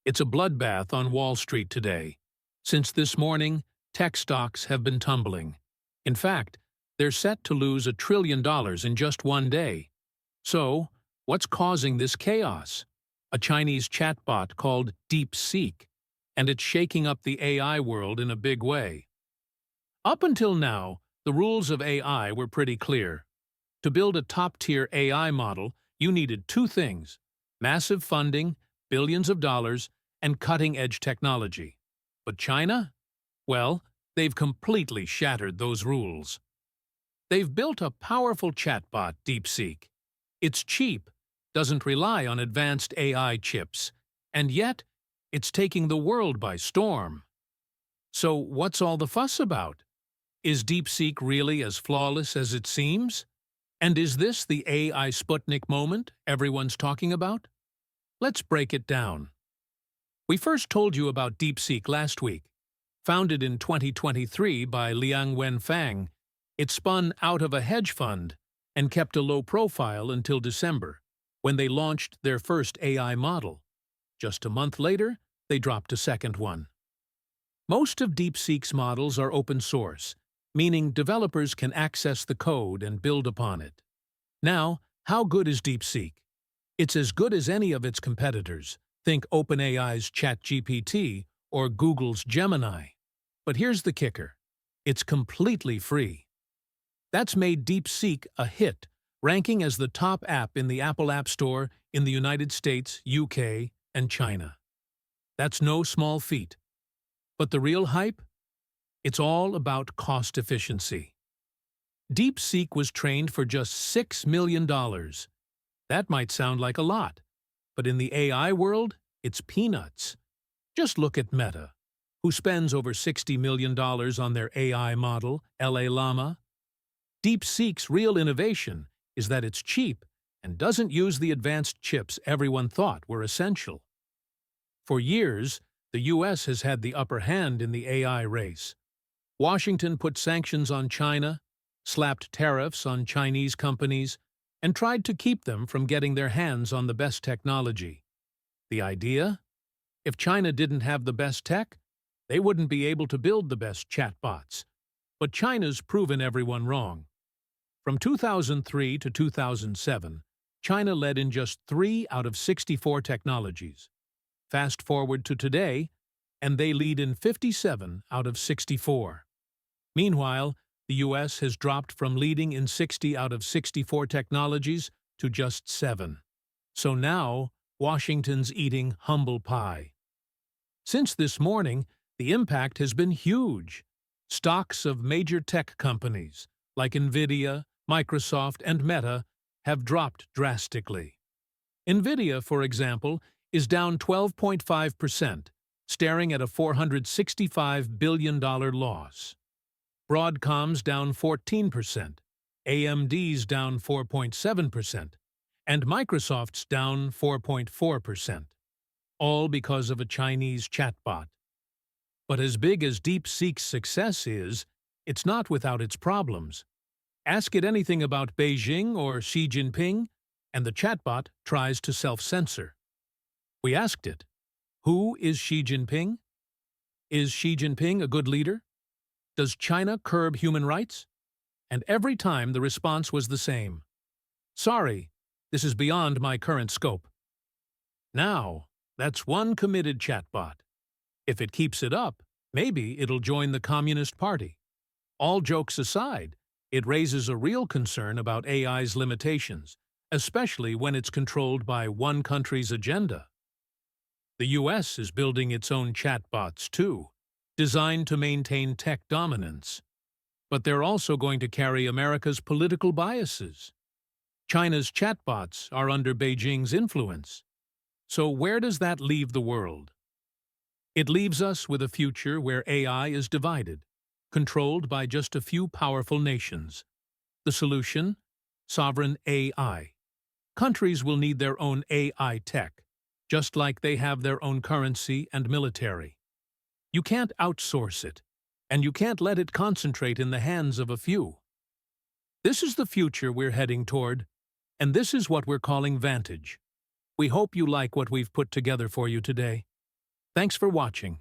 It's a bloodbath on Wall Street today. Since this morning, tech stocks have been tumbling. In fact, they're set to lose $1 trillion in just one day. So, what's causing this chaos? A Chinese chatbot called DeepSeek, and it's shaking up the AI world in a big way. Up until now, the rules of AI were pretty clear. To build a top-tier AI model, you needed two things: massive funding, billions of dollars, and cutting-edge technology. But China? Well, they've completely shattered those rules. They've built a powerful chatbot, DeepSeek. It's cheap, doesn't rely on advanced AI chips, and yet it's taking the world by storm. So what's all the fuss about? Is DeepSeek really as flawless as it seems? And is this the AI Sputnik moment everyone's talking about? Let's break it down. We first told you about DeepSeek last week. Founded in 2023 by Liang Wenfang, it spun out of a hedge fund and kept a low profile until December, when they launched their first AI model. Just a month later, they dropped a second one. Most of DeepSeek's models are open source, meaning developers can access the code and build upon it. Now, how good is DeepSeek? It's as good as any of its competitors. Think OpenAI's ChatGPT or Google's Gemini. But here's the kicker: it's completely free. That's made DeepSeek a hit, ranking as the top app in the Apple App Store in the United States, UK, and China. That's no small feat. But the real hype? It's all about cost efficiency. DeepSeek was trained for just $6 million. That might sound like a lot, but in the AI world, it's peanuts. Just look at Meta, who spends over $60 million on their AI model, LA Llama. DeepSeek's real innovation is that it's cheap and doesn't use the advanced chips everyone thought were essential. For years, the US has had the upper hand in the AI race. Washington put sanctions on China, slapped tariffs on Chinese companies, and tried to keep them from getting their hands on the best technology. The idea? If China didn't have the best tech, they wouldn't be able to build the best chatbots. But China's proven everyone wrong. From 2003 to 2007, China led in just 3 out of 64 technologies. Fast forward to today, and they lead in 57 out of 64. Meanwhile, the US has dropped from leading in 60 out of 64 technologies to just 7. So now, Washington's eating humble pie. Since this morning, the impact has been huge. Stocks of major tech companies, like Nvidia, Microsoft, and Meta, have dropped drastically. Nvidia, for example, is down 12.5%, staring at a $465 billion loss. Broadcom's down 14%, AMD's down 4.7%, and Microsoft's down 4.4%, all because of a Chinese chatbot. But as big as DeepSeek's success is, it's not without its problems. Ask it anything about Beijing or Xi Jinping, and the chatbot tries to self-censor. We asked it, who is Xi Jinping? Is Xi Jinping a good leader? Does China curb human rights? And every time the response was the same: sorry, this is beyond my current scope. Now, that's one committed chatbot. If it keeps it up, maybe it'll join the Communist Party. All jokes aside, it raises a real concern about AI's limitations, especially when it's controlled by one country's agenda. The US is building its own chatbots too, designed to maintain tech dominance. But they're also going to carry America's political biases. China's chatbots are under Beijing's influence. So where does that leave the world? It leaves us with a future where AI is divided, controlled by just a few powerful nations. The solution? Sovereign AI. Countries will need their own AI tech, just like they have their own currency and military. You can't outsource it, and you can't let it concentrate in the hands of a few. This is the future we're heading toward, and this is what we're calling Vantage. We hope you like what we've put together for you today. Thanks for watching.